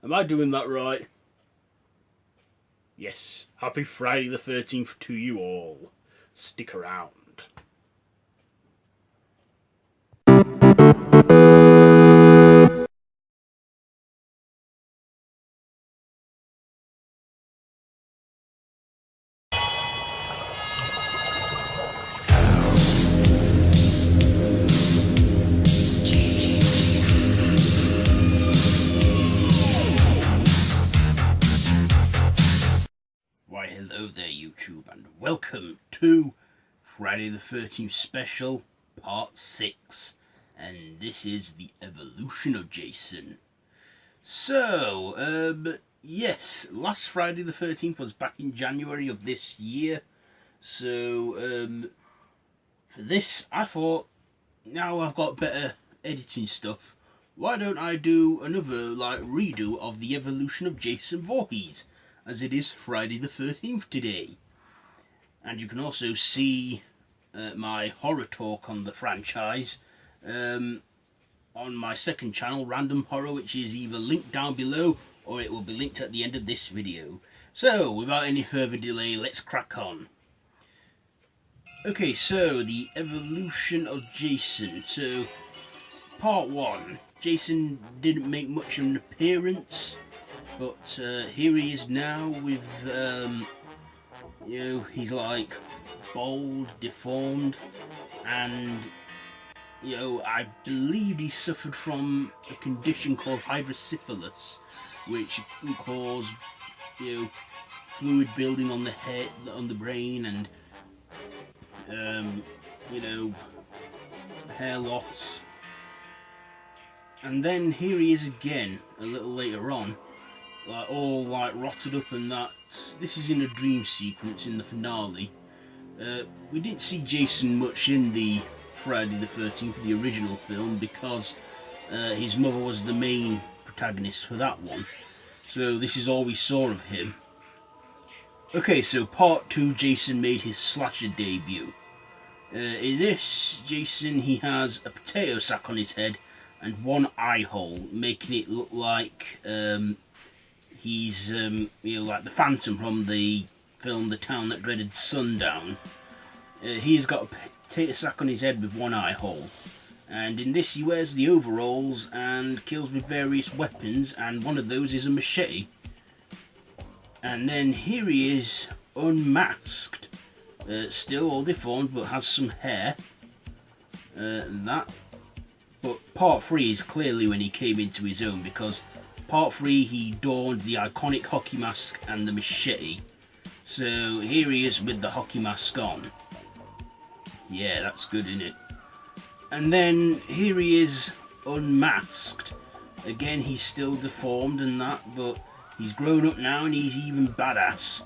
Am I doing that right? Yes. Happy Friday the 13th to you all. Stick around. Why, hello there, YouTube, and welcome to Friday the 13th special, part 6. And this is the evolution of Jason. So, yes, last Friday the 13th was back in January of this year. So, for this, I thought, now I've got better editing stuff, why don't I do another, redo of the evolution of Jason Voorhees, as it is Friday the 13th today. And you can also see my horror talk on the franchise on my second channel, Random Horror, which is either linked down below or it will be linked at the end of this video. So, without any further delay, let's crack on. Okay, so the evolution of Jason. So, part 1. Jason didn't make much of an appearance, but here he is now with, he's like bald, deformed, and, I believe he suffered from a condition called hydrocephalus, which can cause, fluid building on the head, on the brain, and, hair loss. And then here he is again a little later on, all rotted up and that. This is in a dream sequence in the finale. We didn't see Jason much in the Friday the 13th, the original film, because his mother was the main protagonist for that one. So this is all we saw of him. Okay, so part 2, Jason made his slasher debut. In this, Jason, he has a potato sack on his head and one eye hole, making it look like he's, like the Phantom from the film The Town That Dreaded Sundown. He's got a potato sack on his head with one eye hole. And in this he wears the overalls and kills with various weapons, and one of those is a machete. And then here he is unmasked. Still all deformed, but has some hair. But part 3 is clearly when he came into his own, because part 3 he donned the iconic hockey mask and the machete. So here he is with the hockey mask on. Yeah, that's good, isn't it? And then here he is unmasked. Again, he's still deformed and that, but he's grown up now and he's even badass.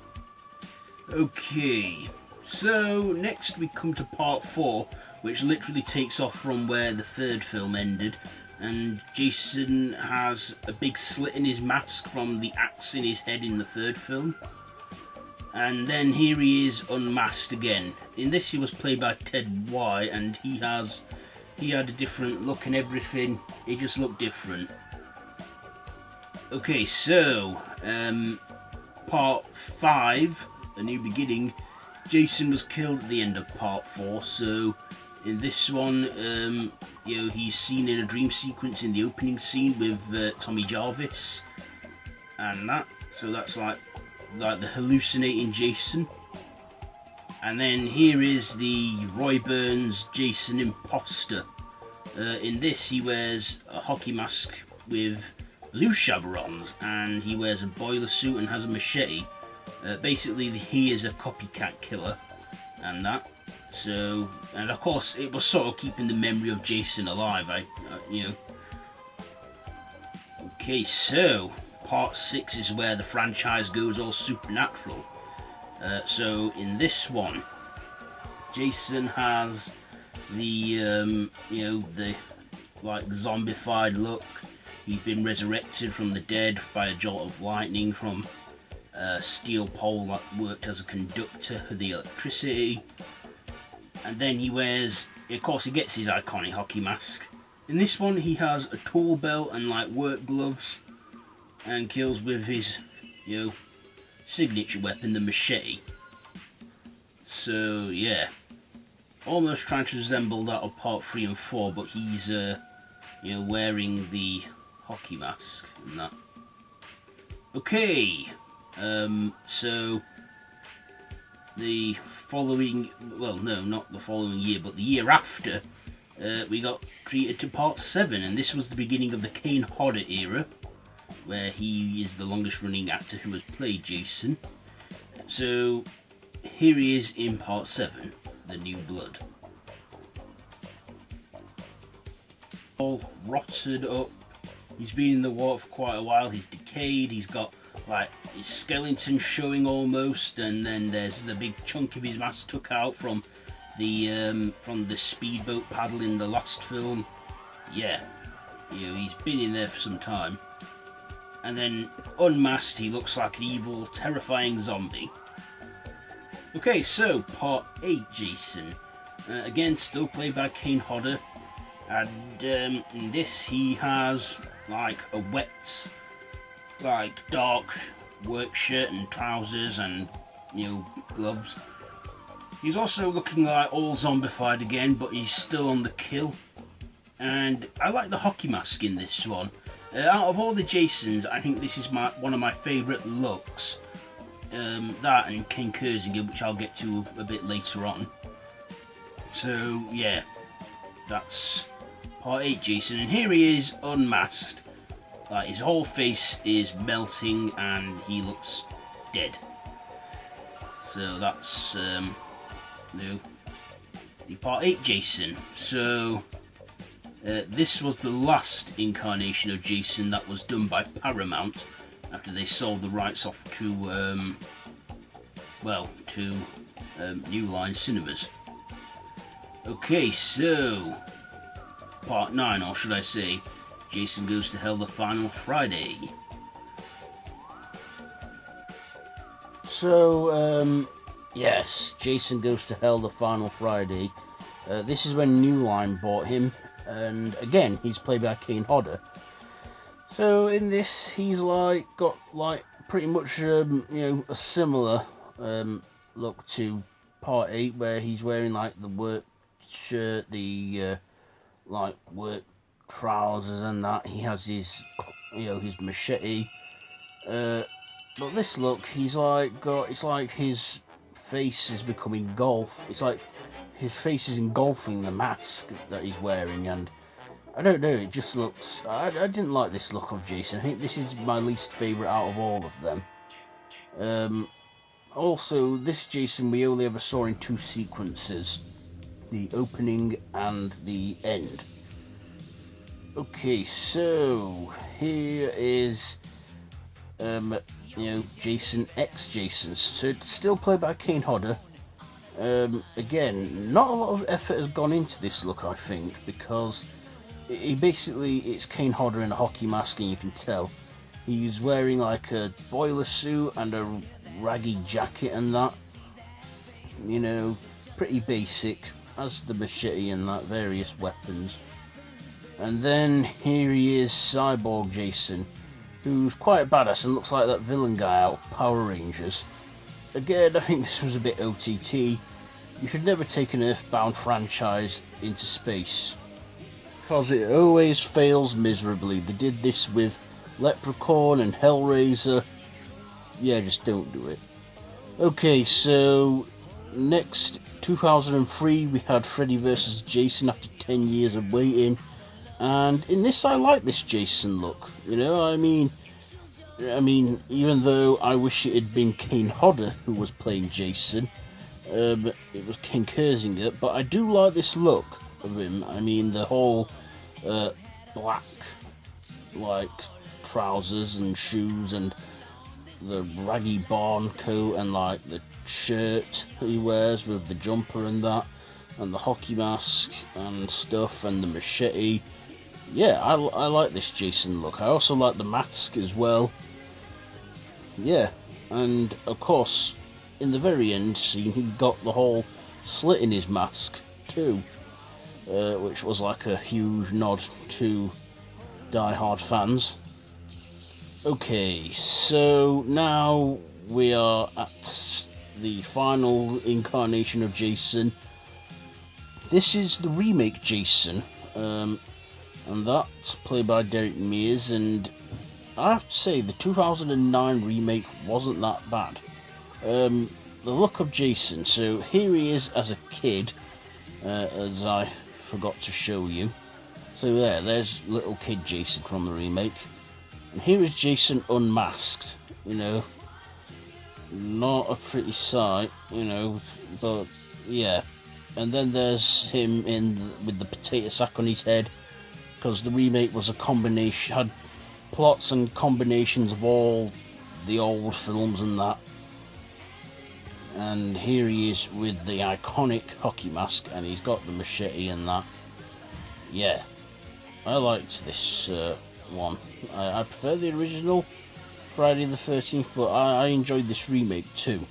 Okay, so next we come to part 4, which literally takes off from where the third film ended, and Jason has a big slit in his mask from the axe in his head in the third film. And then here he is unmasked again. In this he was played by Ted Y, and he had a different look and everything. He just looked different. Okay, so part 5, A New Beginning, Jason was killed at the end of part 4, so in this one, he's seen in a dream sequence in the opening scene with Tommy Jarvis and that. So that's like the hallucinating Jason. And then here is the Roy Burns Jason Imposter. In this, he wears a hockey mask with loose chevrons, and he wears a boiler suit and has a machete. Basically, he is a copycat killer, and that. So, and of course, it was sort of keeping the memory of Jason alive. Okay, so part 6 is where the franchise goes all supernatural. So in this one, Jason has the the zombified look. He's been resurrected from the dead by a jolt of lightning from a steel pole that worked as a conductor for the electricity. And then he wears, of course, he gets his iconic hockey mask. In this one, he has a tool belt and work gloves. and kills with his, signature weapon, the machete. So yeah, almost trying to resemble that of part 3 and 4, but he's wearing the hockey mask and that. Okay, so the following, well, no, not the following year, but the year after, we got treated to part 7, and this was the beginning of the Kane Hodder era, where he is the longest running actor who has played Jason. So here he is in part 7, The New Blood. All rotted up. He's been in the water for quite a while. He's decayed. He's got like his skeleton showing almost, and then there's the big chunk of his mask took out from the speedboat paddle in the last film. Yeah, he's been in there for some time. And then unmasked, he looks like an evil, terrifying zombie. Okay, so part 8, Jason. Again, still played by Kane Hodder. And in this, he has like a wet, like dark work shirt and trousers and gloves. He's also looking like all zombified again, but he's still on the kill. And I like the hockey mask in this one. Out of all the Jasons, I think this is one of my favourite looks. That and King Kersinger, which I'll get to a bit later on. So yeah, that's part 8 Jason, and here he is unmasked. Like his whole face is melting and he looks dead. So that's the part 8 Jason. So this was the last incarnation of Jason that was done by Paramount after they sold the rights off to New Line Cinemas. Okay, so part 9, or should I say, Jason Goes to Hell the Final Friday. So, yes, Jason Goes to Hell the Final Friday. This is when New Line bought him, and again, he's played by Kane Hodder. So in this, he's got pretty much a similar look to part 8, where he's wearing like the work shirt, the work trousers and that. He has his his machete. But this look, it's like his face is becoming it's like his face is engulfing the mask that he's wearing, and I don't know, it just looks... I didn't like this look of Jason. I think this is my least favourite out of all of them. Also, this Jason we only ever saw in 2 sequences. The opening and the end. Okay, so here is Jason X Jason. So it's still played by Kane Hodder. Again, not a lot of effort has gone into this look, I think, because it's Kane Hodder in a hockey mask, and you can tell he's wearing like a boiler suit and a raggy jacket and that. Pretty basic, as the machete and that, various weapons. And then here he is, Cyborg Jason, who's quite badass and looks like that villain guy out of Power Rangers. Again, I think this was a bit OTT. You should never take an Earthbound franchise into space, because it always fails miserably. They did this with Leprechaun and Hellraiser. Yeah, just don't do it. Okay, so next, 2003, we had Freddy vs. Jason after 10 years of waiting. And in this, I like this Jason look. I mean, even though I wish it had been Kane Hodder who was playing Jason, it was King Kersinger, but I do like this look of him. I mean, the whole black, trousers and shoes, and the raggy barn coat, and the shirt he wears with the jumper and that, and the hockey mask and stuff, and the machete. Yeah, I like this Jason look. I also like the mask as well. Yeah, and of course, in the very end scene, he got the whole slit in his mask too, which was like a huge nod to Die Hard fans. Okay, so now we are at the final incarnation of Jason. This is the remake Jason, and that's played by Derek Mears, and I have to say the 2009 remake wasn't that bad. The look of Jason, so here he is as a kid, as I forgot to show you. So there's little kid Jason from the remake. And here is Jason unmasked, not a pretty sight, but yeah. And then there's him with the potato sack on his head, because the remake was a combination, had plots and combinations of all the old films and that. And here he is with the iconic hockey mask, and he's got the machete and that. Yeah, I liked this one. I prefer the original Friday the 13th, but I enjoyed this remake too.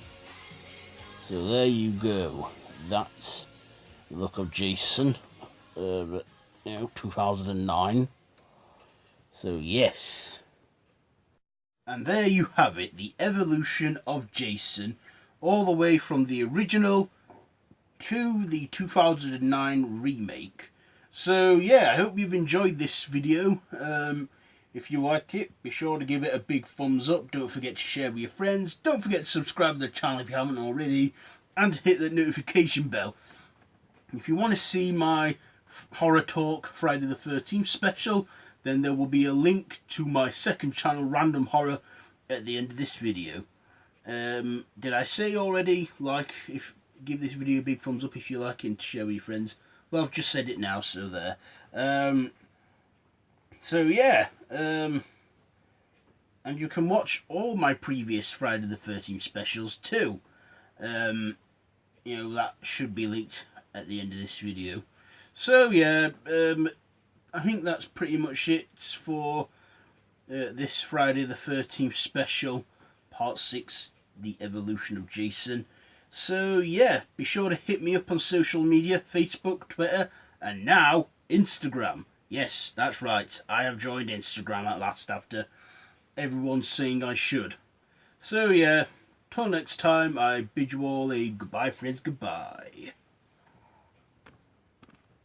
So there you go. That's the look of Jason, 2009. So yes. And there you have it, the evolution of Jason, all the way from the original to the 2009 remake. So yeah, I hope you've enjoyed this video. If you liked it, be sure to give it a big thumbs up. Don't forget to share with your friends. Don't forget to subscribe to the channel if you haven't already, and hit the notification bell. If you want to see my Horror Talk Friday the 13th special, then there will be a link to my second channel, Random Horror, at the end of this video. Did I say already, give this video a big thumbs up if you like it, and share with your friends? Well, I've just said it now, so there. So yeah, and you can watch all my previous Friday the 13th specials too. That should be linked at the end of this video. So yeah, I think that's pretty much it for this Friday the 13th special, part 6, the evolution of Jason. So yeah, be sure to hit me up on social media, Facebook, Twitter, and now Instagram. Yes, that's right, I have joined Instagram at last after everyone's saying I should. So yeah, till next time, I bid you all a goodbye friends, goodbye.